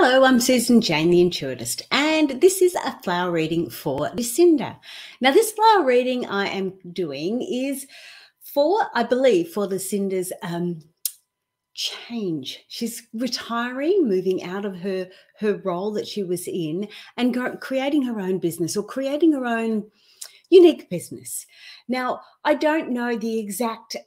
Hello, I'm Susan Jane, the Intuitist, and this is a flower reading for Lucinda. Now, this flower reading I am doing is I believe, for Lucinda's change. She's retiring, moving out of her role that she was in and creating her own business or creating her own unique business. Now, I don't know the exact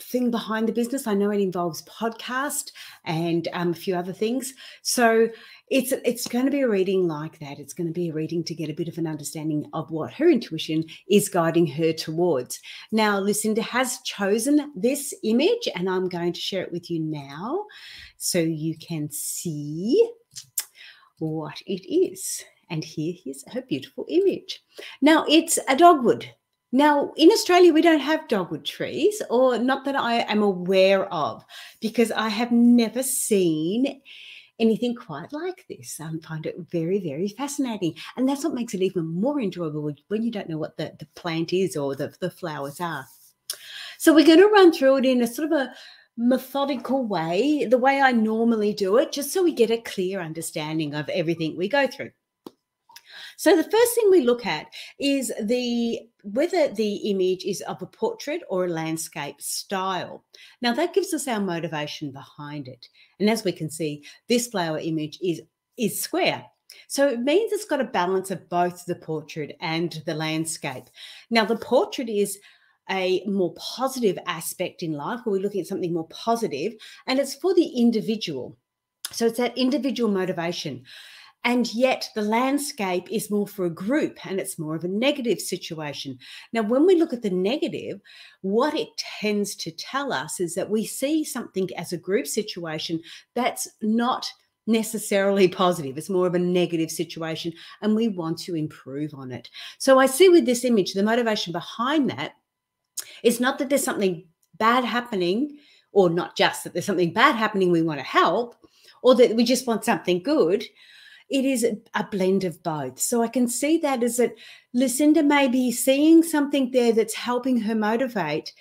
thing behind the business. I know it involves podcast and a few other things. So it's going to be a reading like that. It's going to be a reading to get a bit of an understanding of what her intuition is guiding her towards. Now, Lucinda has chosen this image and I'm going to share it with you now so you can see what it is. And here is her beautiful image. Now, it's a dogwood. Now, in Australia, we don't have dogwood trees, or not that I am aware of, because I have never seen anything quite like this. I find it very, very fascinating. And that's what makes it even more enjoyable when you don't know what the plant is or the flowers are. So we're going to run through it in a sort of a methodical way, the way I normally do it, just so we get a clear understanding of everything we go through. So the first thing we look at is whether the image is of a portrait or a landscape style. Now that gives us our motivation behind it. And as we can see, this flower image is square. So it means it's got a balance of both the portrait and the landscape. Now the portrait is a more positive aspect in life, where we're looking at something more positive, and it's for the individual. So it's that individual motivation. And yet the landscape is more for a group and it's more of a negative situation. Now, when we look at the negative, what it tends to tell us is that we see something as a group situation that's not necessarily positive. It's more of a negative situation and we want to improve on it. So I see with this image, the motivation behind that is not that there's something bad happening, or not just that there's something bad happening we want to help, or that we just want something good. It is a blend of both. So I can see that as that Lucinda may be seeing something there that's helping her motivate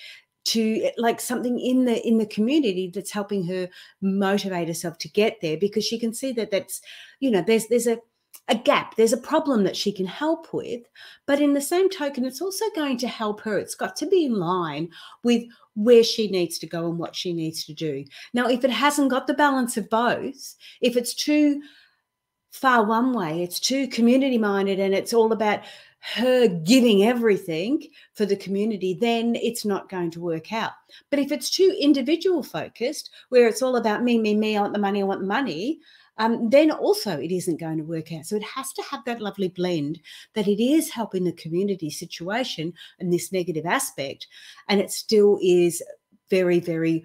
to, like, something in the community that's helping her motivate herself to get there, because she can see that that's, you know, there's a gap, there's a problem that she can help with. But in the same token, it's also going to help her. It's got to be in line with where she needs to go and what she needs to do. Now, if it hasn't got the balance of both, if it's too far one way, it's too community minded and it's all about her giving everything for the community, then it's not going to work out. But if it's too individual focused, where it's all about me, I want the money, then also it isn't going to work out. So it has to have that lovely blend that it is helping the community situation and this negative aspect, and it still is very, very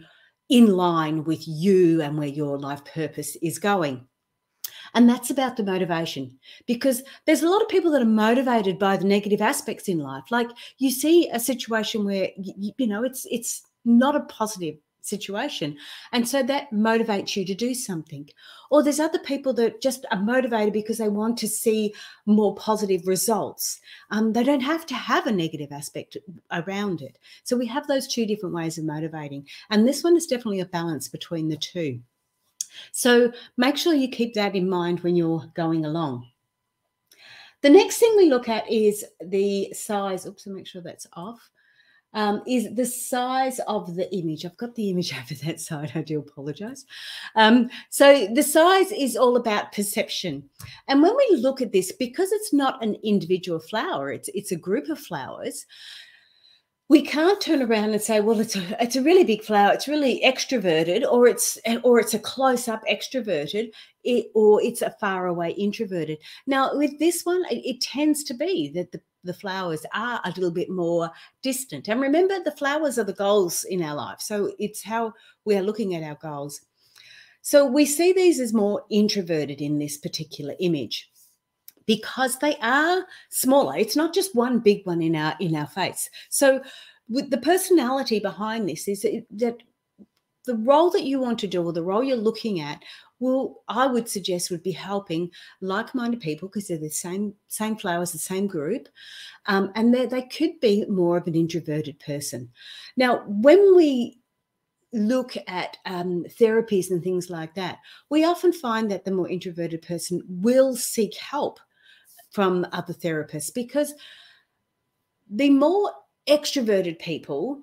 in line with you and where your life purpose is going. And that's about the motivation, because there's a lot of people that are motivated by the negative aspects in life. Like, you see a situation where, you know, it's not a positive situation. And so that motivates you to do something. Or there's other people that just are motivated because they want to see more positive results. They don't have to have a negative aspect around it. So we have those two different ways of motivating. And this one is definitely a balance between the two. So make sure you keep that in mind when you're going along. The next thing we look at is the size. Oops, I'll make sure that's off. Is the size of the image. I've got the image over that side. I do apologize. So the size is all about perception. And when we look at this, because it's not an individual flower, it's a group of flowers, we can't turn around and say, well, it's a really big flower, it's really extroverted, or it's a close-up extroverted, or it's a far-away introverted. Now, with this one, it tends to be that the flowers are a little bit more distant. And remember, the flowers are the goals in our life. So it's how we are looking at our goals. So we see these as more introverted in this particular image, because they are smaller. It's not just one big one in our face. So with the personality behind this is that the role that you want to do, or the role you're looking at, I would suggest would be helping like-minded people, because they're the same flowers, the same group, and they could be more of an introverted person. Now, when we look at therapies and things like that, we often find that the more introverted person will seek help from other therapists, because the more extroverted people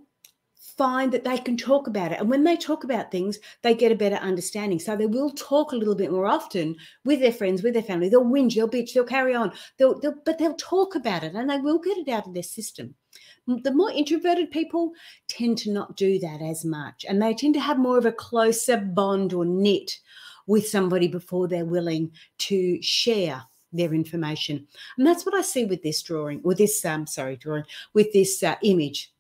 find that they can talk about it. And when they talk about things, they get a better understanding. So they will talk a little bit more often with their friends, with their family. They'll whinge, they'll bitch, they'll carry on. But they'll talk about it, and they will get it out of their system. The more introverted people tend to not do that as much, and they tend to have more of a closer bond or knit with somebody before they're willing to share their information. And that's what I see with this drawing, with this with this image.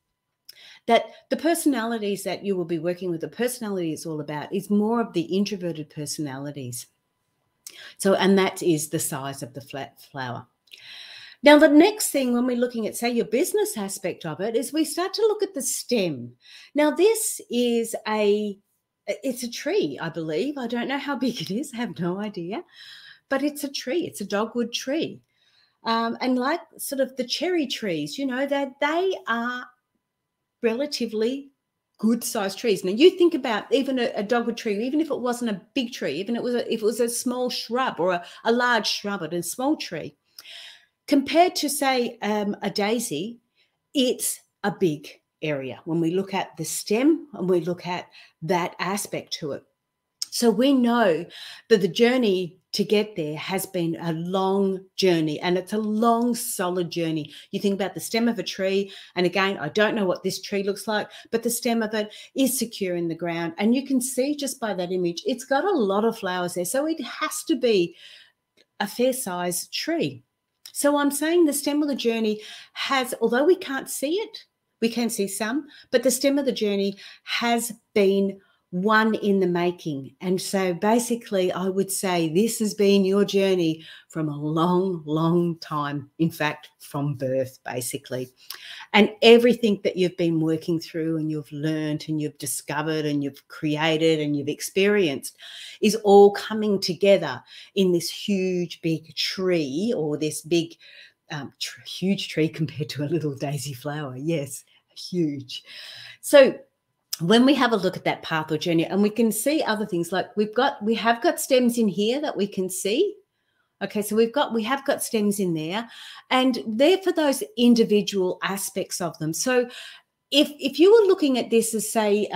That the personalities that you will be working with, the personality it's all about is more of the introverted personalities. So, and that is the size of the flat flower. Now, the next thing when we're looking at, say, your business aspect of it, is we start to look at the stem. Now, this is it's a tree, I believe. I don't know how big it is. I have no idea. But it's a tree. It's a dogwood tree. And like sort of the cherry trees, you know, that they are relatively good-sized trees. Now, you think about even a dogwood tree, even if it wasn't a big tree, even if it was a small shrub or a large shrub and a small tree, compared to, say, a daisy, it's a big area when we look at the stem and we look at that aspect to it. So we know that the journey to get there has been a long journey, and it's a long, solid journey. You think about the stem of a tree, and again, I don't know what this tree looks like, but the stem of it is secure in the ground. And you can see just by that image, it's got a lot of flowers there. So it has to be a fair-sized tree. So I'm saying the stem of the journey has, although we can't see it, we can see some, but the stem of the journey has been one in the making. And so basically I would say this has been your journey from a long, long time. In fact, from birth, basically. And everything that you've been working through and you've learned and you've discovered and you've created and you've experienced is all coming together in this huge, big tree, or this big, huge tree compared to a little daisy flower. Yes, huge. So when we have a look at that path or journey, and we can see other things, like we have got stems in here that we can see. Okay, so we have got stems in there, and they're for those individual aspects of them. So if you were looking at this as, say,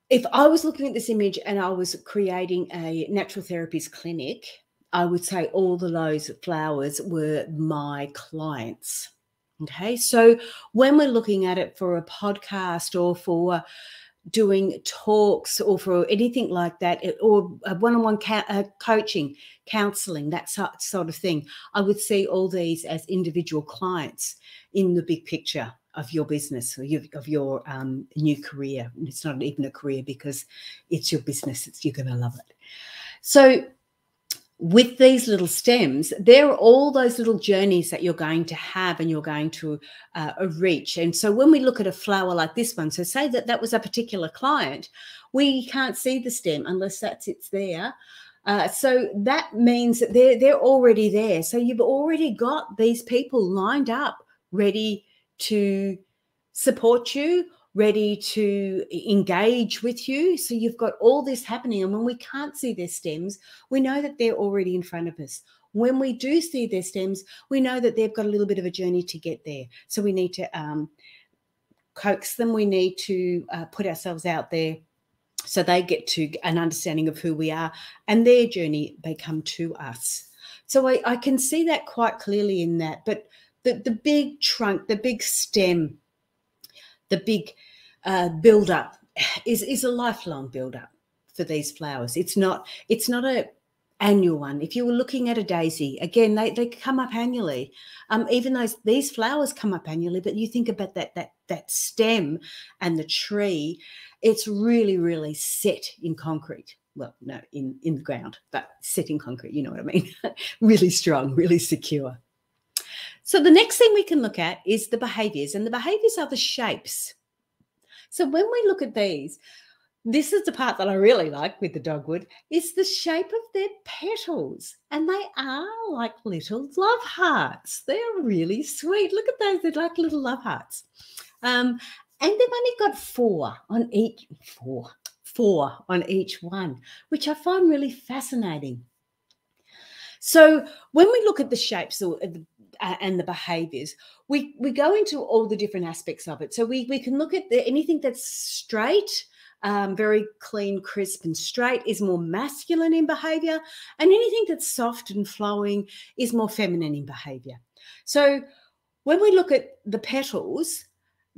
if I was looking at this image and I was creating a natural therapies clinic, I would say all those flowers were my clients. Okay, so when we're looking at it for a podcast or for doing talks or for anything like that, or a one-on-one coaching, counseling, that sort of thing, I would see all these as individual clients in the big picture of your business or of your new career. It's not even a career because it's your business. You're going to love it. So with these little stems, there are all those little journeys that you're going to have and you're going to reach. And so when we look at a flower like this one, so say that was a particular client, we can't see the stem unless it's there. So that means that they're already there. So you've already got these people lined up, ready to support you, ready to engage with you. So you've got all this happening. And when we can't see their stems, we know that they're already in front of us. When we do see their stems, we know that they've got a little bit of a journey to get there. So we need to coax them. We need to put ourselves out there so they get to an understanding of who we are, and their journey, they come to us. So I can see that quite clearly in that. But the big trunk, the big stem, the big build-up is a lifelong build-up for these flowers. It's not a annual one. If you were looking at a daisy, again, they come up annually. Even though these flowers come up annually, but you think about that stem and the tree, it's really, really set in concrete. Well, no, in the ground, but set in concrete, you know what I mean? Really strong, really secure. So the next thing we can look at is the behaviors, and the behaviors are the shapes. So when we look at these, this is the part that I really like with the dogwood, is the shape of their petals. And they are like little love hearts. They're really sweet. Look at those. They're like little love hearts. And they've only got four on each one, which I find really fascinating. So when we look at the shapes and the behaviors, we go into all the different aspects of it. So we can look at anything that's straight, very clean, crisp and straight is more masculine in behavior, and anything that's soft and flowing is more feminine in behavior. So when we look at the petals,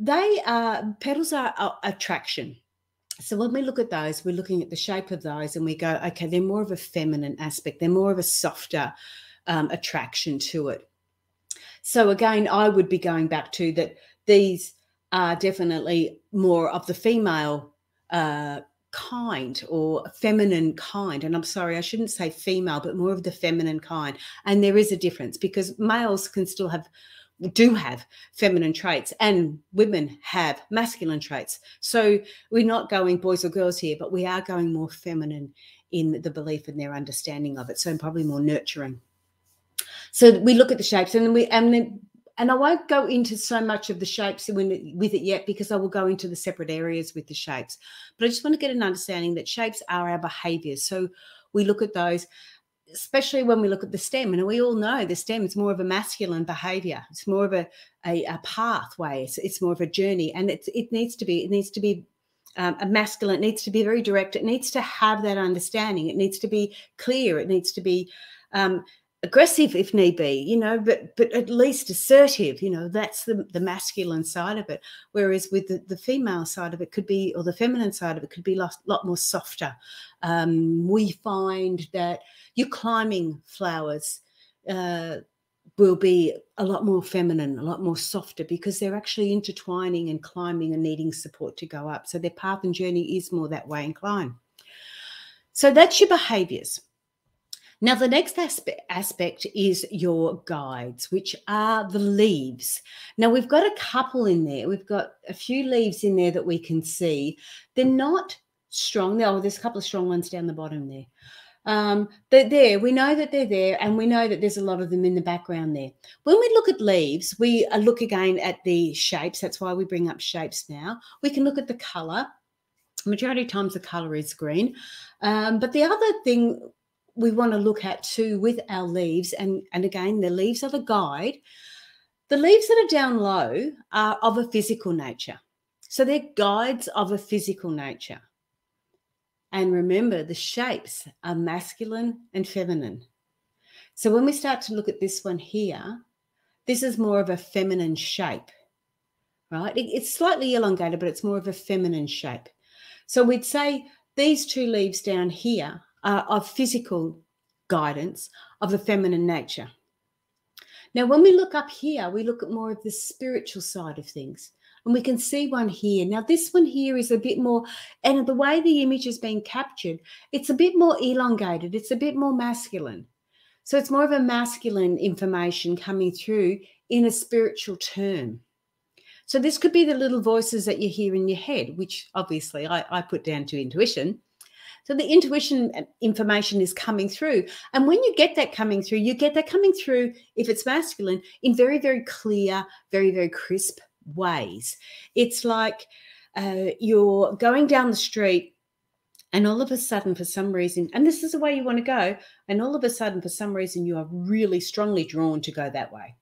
petals are attraction. So when we look at those, we're looking at the shape of those and we go, okay, they're more of a feminine aspect. They're more of a softer attraction to it. So again, I would be going back to that these are definitely more of the female kind or feminine kind. And I'm sorry, I shouldn't say female, but more of the feminine kind. And there is a difference because males can still do have feminine traits and women have masculine traits. So we're not going boys or girls here, but we are going more feminine in the belief and their understanding of it. So probably more nurturing. So we look at the shapes and I won't go into so much of the shapes with it yet because I will go into the separate areas with the shapes. But I just want to get an understanding that shapes are our behaviors. So we look at those, especially when we look at the stem, and we all know the stem is more of a masculine behavior. It's more of a pathway. It's more of a journey, and it needs to be a masculine. It needs to be very direct. It needs to have that understanding. It needs to be clear. It needs to be aggressive if need be, but at least assertive. That's the masculine side of it. Whereas with the female side of it could be, or the feminine side of it could be a lot more softer. We find that your climbing flowers will be a lot more feminine, a lot more softer because they're actually intertwining and climbing and needing support to go up. So their path and journey is more that way inclined. So that's your behaviors. Now, the next aspect is your guides, which are the leaves. Now, we've got a couple in there. We've got a few leaves in there that we can see. They're not strong. Oh, there's a couple of strong ones down the bottom there. They're there. We know that they're there, and we know that there's a lot of them in the background there. When we look at leaves, we look again at the shapes. That's why we bring up shapes now. We can look at the colour. Majority of times the colour is green. But the other thing we want to look at too with our leaves, and again, the leaves are the guide. The leaves that are down low are of a physical nature. So they're guides of a physical nature. And remember, the shapes are masculine and feminine. So when we start to look at this one here, this is more of a feminine shape, right? It's slightly elongated, but it's more of a feminine shape. So we'd say these two leaves down here are of physical guidance of a feminine nature. Now, when we look up here, we look at more of the spiritual side of things. And we can see one here. Now, this one here is a bit more, and the way the image is being captured, it's a bit more elongated. It's a bit more masculine. So it's more of a masculine information coming through in a spiritual term. So this could be the little voices that you hear in your head, which obviously I put down to intuition. So the intuition information is coming through. And when you get that coming through, you get that coming through, if it's masculine, in very, very clear, very, very crisp ways. It's like you're going down the street and all of a sudden, for some reason, and this is the way you want to go, and all of a sudden, for some reason, you are really strongly drawn to go that way.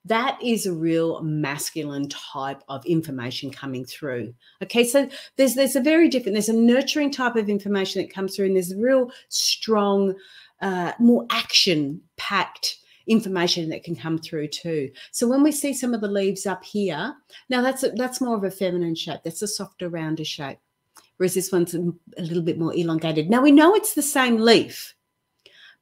That is a real masculine type of information coming through. Okay, so there's a very different, there's a nurturing type of information that comes through, and there's a real strong, more action-packed information that can come through too. So when we see some of the leaves up here, now that's more of a feminine shape. That's a softer, rounder shape, whereas this one's a little bit more elongated. Now we know it's the same leaf,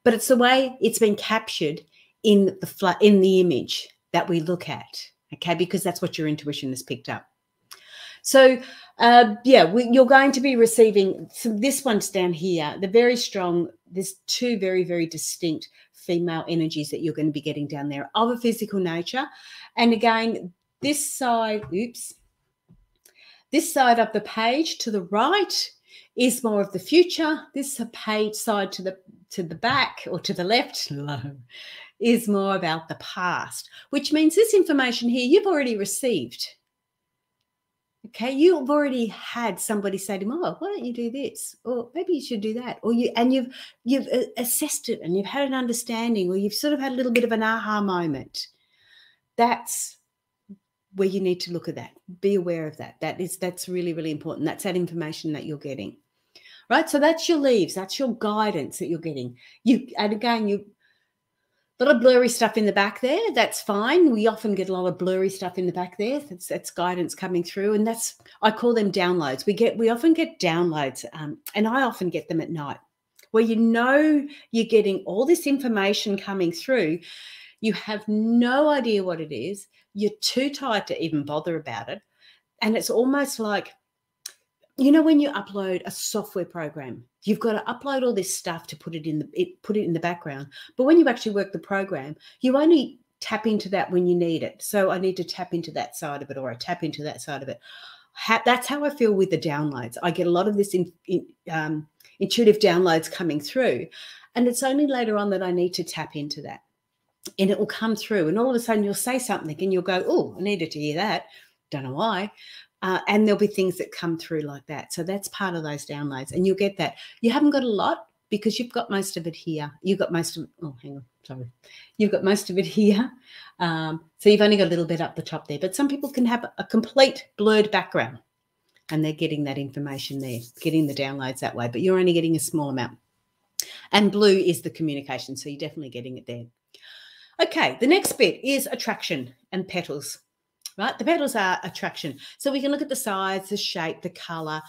but it's the way it's been captured in the image that we look at, okay, because that's what your intuition has picked up. So, you're going to be receiving this one's down here. They're very strong. There's two very, very distinct female energies that you're going to be getting down there of a physical nature. And again, this side of the page to the right is more of the future. This page side to the back or to the left is more about the past, which means this information here you've already received. Okay, you've already had somebody say to him, "Oh, why don't you do this?" Or maybe you should do that. Or you've assessed it and you've had an understanding, or you've sort of had a little bit of an aha moment. That's where you need to look at that. Be aware of that. That's really, really important. That's that information that you're getting. Right? So that's your leaves, that's your guidance that you're getting. And again, a lot of blurry stuff in the back there. That's fine. We often get a lot of blurry stuff in the back there. That's guidance coming through, and I call them downloads. We often get downloads, and I often get them at night, where you're getting all this information coming through. You have no idea what it is. You're too tired to even bother about it, and it's almost like, when you upload a software program, you've got to upload all this stuff to put it in the background. But when you actually work the program, you only tap into that when you need it. So I need to tap into that side of it, or I tap into that side of it. That's how I feel with the downloads. I get a lot of this intuitive downloads coming through, and it's only later on that I need to tap into that. And it will come through, and all of a sudden you'll say something and you'll go, "Oh, I needed to hear that. Don't know why." And there'll be things that come through like that. So that's part of those downloads. And you'll get that. You haven't got a lot because you've got most of it here. You've got most of You've got most of it here. So you've only got a little bit up the top there. But some people can have a complete blurred background, and they're getting that information there, getting the downloads that way. But you're only getting a small amount. And blue is the communication. So you're definitely getting it there. Okay, the next bit is attraction and petals. Right? The petals are attraction. So we can look at the size, the shape, the color,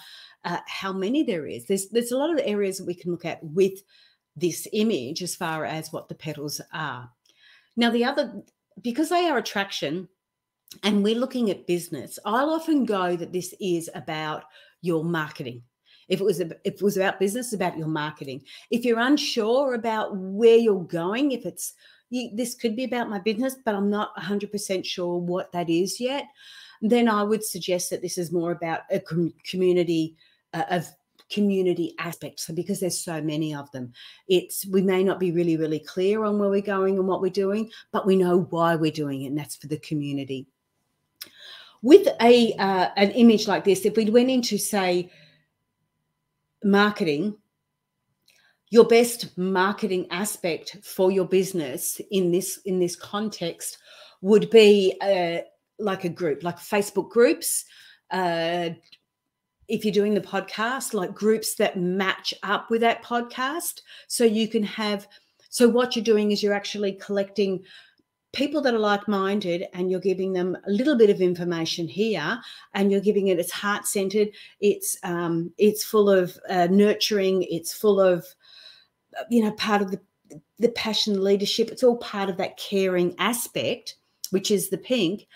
how many there is. There's a lot of areas that we can look at with this image as far as what the petals are. Now, because they are attraction and we're looking at business, I'll often go that this is about your marketing. If it was about business, it's about your marketing. If you're unsure about where you're going, this could be about my business, but I'm not 100% sure what that is yet, then I would suggest that this is more about a community aspects. So because there's so many of them, we may not be really, really clear on where we're going and what we're doing, but we know why we're doing it, and that's for the community. With an image like this, if we went into, say, marketing, your best marketing aspect for your business in this context would be like a group, like Facebook groups. If you're doing the podcast, like groups that match up with that podcast. So what you're doing is you're actually collecting people that are like-minded, and you're giving them a little bit of information here, and you're giving it's heart-centered. It's full of nurturing. It's full of part of the passion, leadership. It's all part of that caring aspect, which is the pink,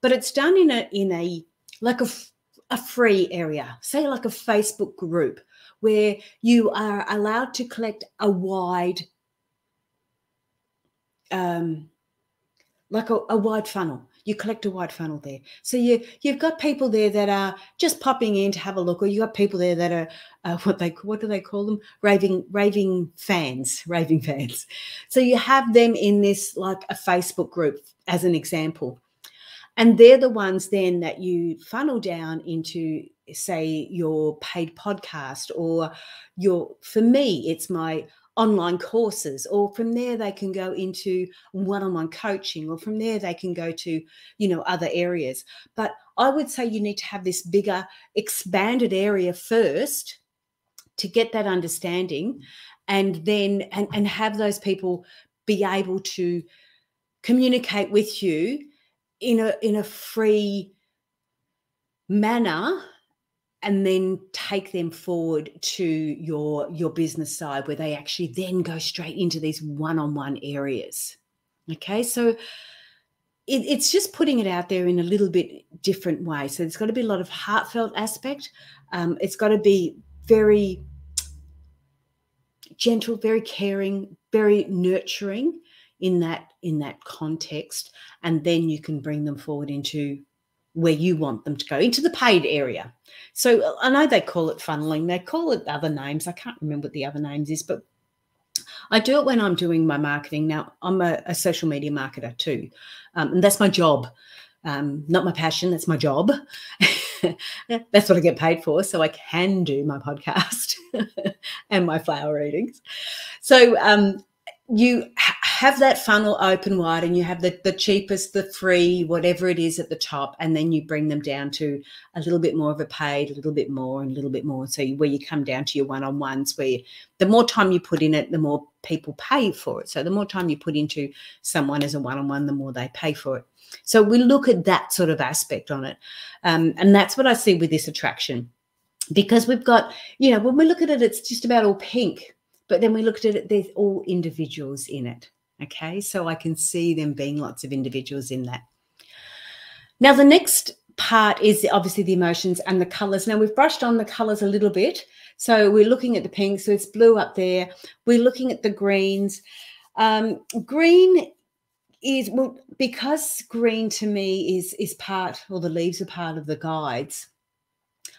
but it's done in a like a free area, say like a Facebook group, where you are allowed to collect a wide, like a wide funnel. You collect a wide funnel there. So you've got people there that are just popping in to have a look, or you've got people there that are what do they call them? Raving fans. So you have them in this, like a Facebook group as an example. And they're the ones then that you funnel down into, say, your paid podcast, or for me, it's my online courses, or from there they can go into one-on-one coaching, or from there they can go to, other areas. But I would say you need to have this bigger, expanded area first to get that understanding, and then and have those people be able to communicate with you in a free manner, and then take them forward to your business side, where they actually then go straight into these one-on-one areas. Okay, so it's just putting it out there in a little bit different way. So there's got to be a lot of heartfelt aspect. It's got to be very gentle, very caring, very nurturing in that context, and then you can bring them forward into where you want them to go, into the paid area. So I know they call it funneling, they call it other names. I can't remember what the other names is, but I do it when I'm doing my marketing. Now, I'm a social media marketer too, and that's my job. Not my passion, that's my job. That's what I get paid for, so I can do my podcast and my flower readings. So you have that funnel open wide, and you have the cheapest, the free, whatever it is at the top, and then you bring them down to a little bit more of a paid, a little bit more, and a little bit more. So where you come down to your one-on-ones, where the more time you put in it, the more people pay for it. So the more time you put into someone as a one-on-one, the more they pay for it. So we look at that sort of aspect on it. And that's what I see with this attraction, because we've got, when we look at it, it's just about all pink. But then we looked at it, there's all individuals in it, okay? So I can see them being lots of individuals in that. Now, the next part is obviously the emotions and the colours. Now, we've brushed on the colours a little bit. So we're looking at the pink, so it's blue up there. We're looking at the greens. Green is, well, because green to me is part, or the leaves are part of the guides,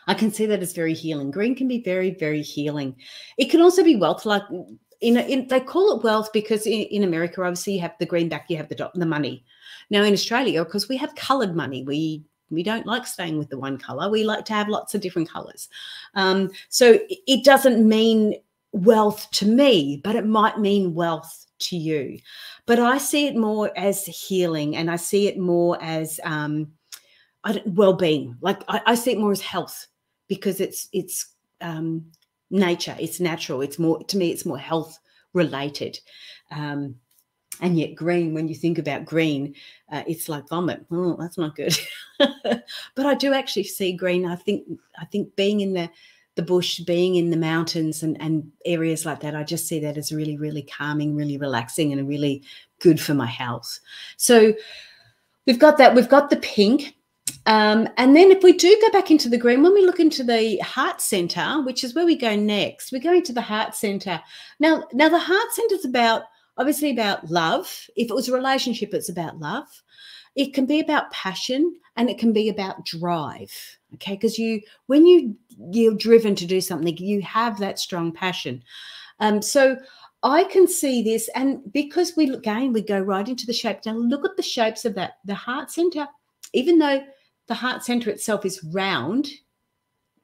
I can see that as very healing. Green can be very, very healing. It can also be wealth. Like they call it wealth because in America, obviously, you have the greenback, you have the money. Now in Australia, because we have coloured money, we don't like staying with the one colour. We like to have lots of different colours. So it doesn't mean wealth to me, but it might mean wealth to you. But I see it more as healing, and I see it more as well-being. Like I see it more as health, because it's nature, it's natural, it's more, to me, it's more health related. And yet green, when you think about green, it's like vomit. Oh, that's not good. But I do actually see green. I think being in the bush, being in the mountains and areas like that, I just see that as really, really calming, really relaxing, and really good for my health. So we've got that. We've got the pink. And then if we do go back into the green, when we look into the heart center, which is where we go next, we're going to the heart center. Now the heart center is obviously about love. If it was a relationship, it's about love. It can be about passion, and it can be about drive. Okay, because when you're driven to do something, you have that strong passion. So I can see this, and because we go right into the shape. Now look at the shapes of that. The heart center, even though the heart center itself is round,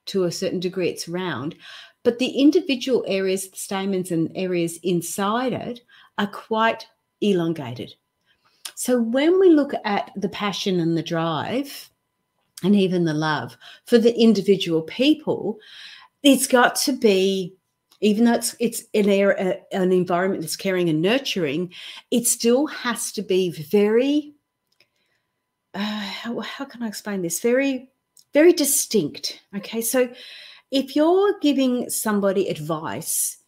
to a certain degree it's round, but the individual areas, the stamens and areas inside it, are quite elongated. So when we look at the passion and the drive, and even the love for the individual people, it's got to be, even though it's an environment that's caring and nurturing, it still has to be very, how can I explain this? Very, very distinct. Okay, so if you're giving somebody advice,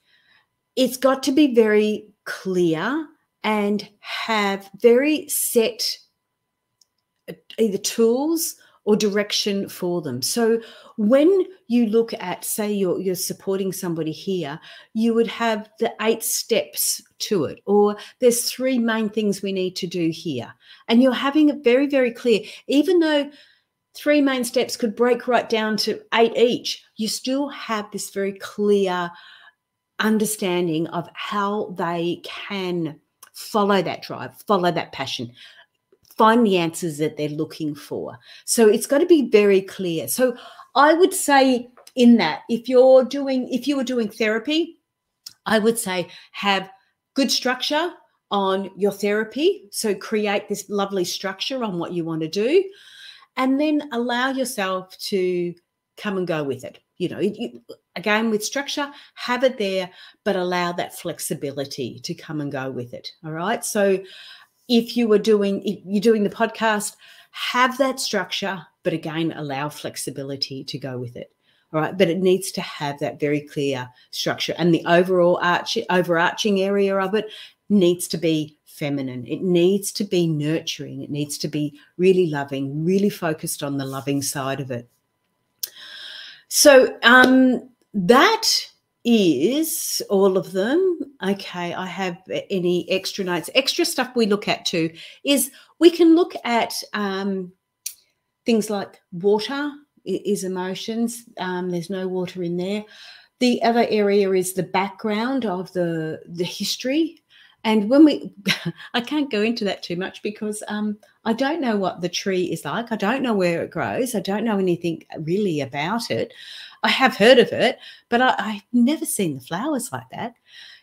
it's got to be very clear and have very set either tools or direction for them. So when you look at, say you're supporting somebody here, you would have the 8 steps to it, or there's 3 main things we need to do here. And you're having it very, very clear. Even though 3 main steps could break right down to 8 each, you still have this very clear understanding of how they can follow that drive, follow that passion, find the answers that they're looking for. So it's got to be very clear. So I would say in that, if you were doing therapy, I would say have good structure on your therapy. So create this lovely structure on what you want to do, and then allow yourself to come and go with it. Again, with structure, have it there, but allow that flexibility to come and go with it. All right. So if you're doing the podcast, have that structure, but again, allow flexibility to go with it. All right. But it needs to have that very clear structure, and the overarching area of it needs to be feminine. It needs to be nurturing. It needs to be really loving, really focused on the loving side of it. So that is all of them. Okay, I have any extra notes. Extra stuff we look at too is we can look at things like water is emotions. There's no water in there. The other area is the background of the history. And when we, I can't go into that too much because I don't know what the tree is like. I don't know where it grows. I don't know anything really about it. I have heard of it, but I've never seen the flowers like that.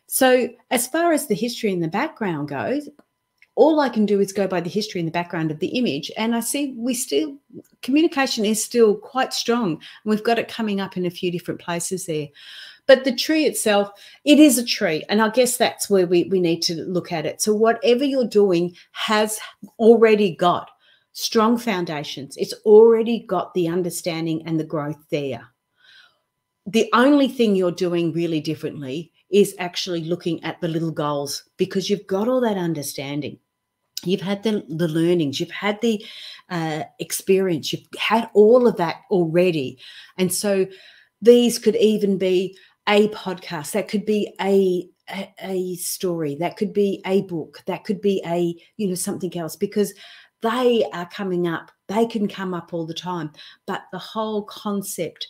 So as far as the history and the background goes, all I can do is go by the history and the background of the image. And I see communication is still quite strong. We've got it coming up in a few different places there. But the tree itself, it is a tree. And I guess that's where we need to look at it. So whatever you're doing has already got strong foundations. It's already got the understanding and the growth there. The only thing you're doing really differently is actually looking at the little goals, because you've got all that understanding. You've had the learnings, you've had the experience, you've had all of that already. And so these could even be a podcast, that could be a story, that could be a book, that could be something else, because they are coming up. They can come up all the time. But the whole concept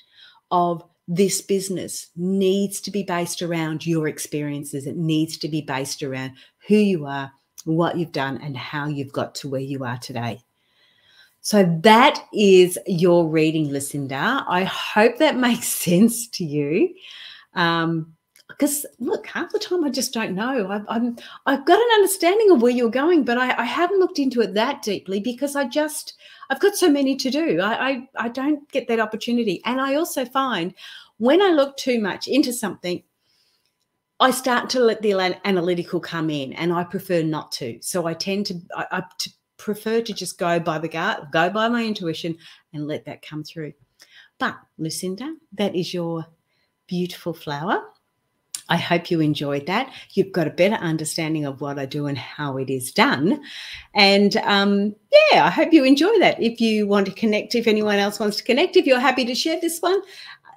of this business needs to be based around your experiences. It needs to be based around who you are, what you've done, and how you've got to where you are today. So that is your reading, Lucinda. I hope that makes sense to you. Because look, half the time I just don't know. I've got an understanding of where you're going, but I haven't looked into it that deeply because I've got so many to do. I don't get that opportunity. And I also find when I look too much into something, I start to let the analytical come in, and I prefer not to. So I tend to prefer to just go by the gut, go by my intuition, and let that come through. But Lucinda, that is your beautiful flower. I hope you enjoyed that. You've got a better understanding of what I do and how it is done. And I hope you enjoy that. If you want to connect, if anyone else wants to connect, if you're happy to share this one,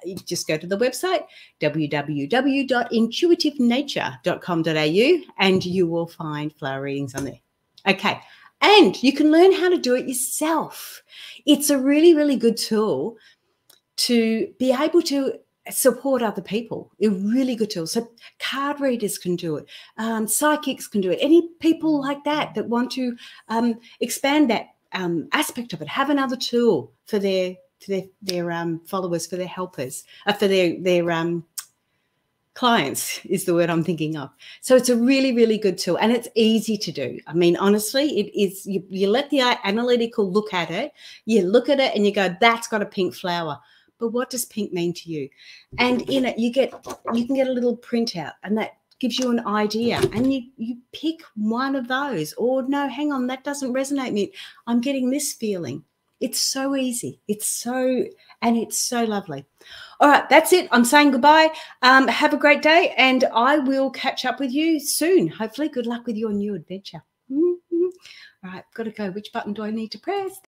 you just go to the website, www.intuitivenature.com.au, and you will find flower readings on there. Okay. And you can learn how to do it yourself. It's a really, really good tool to be able to support other people. A really good tool. So card readers can do it. Psychics can do it. Any people like that want to expand that aspect of it, have another tool for their followers, for their helpers, for their clients is the word I'm thinking of. So it's a really, really good tool, and it's easy to do. I mean, honestly, it is. You let the analytical look at it, you look at it and you go, that's got a pink flower. But what does pink mean to you? And in it, you can get a little printout, and that gives you an idea, and you pick one of those. Or no, hang on, that doesn't resonate with me. I'm getting this feeling. It's so easy. It's so lovely. All right, that's it. I'm saying goodbye. Have a great day, and I will catch up with you soon. Hopefully, good luck with your new adventure. All right, got to go. Which button do I need to press?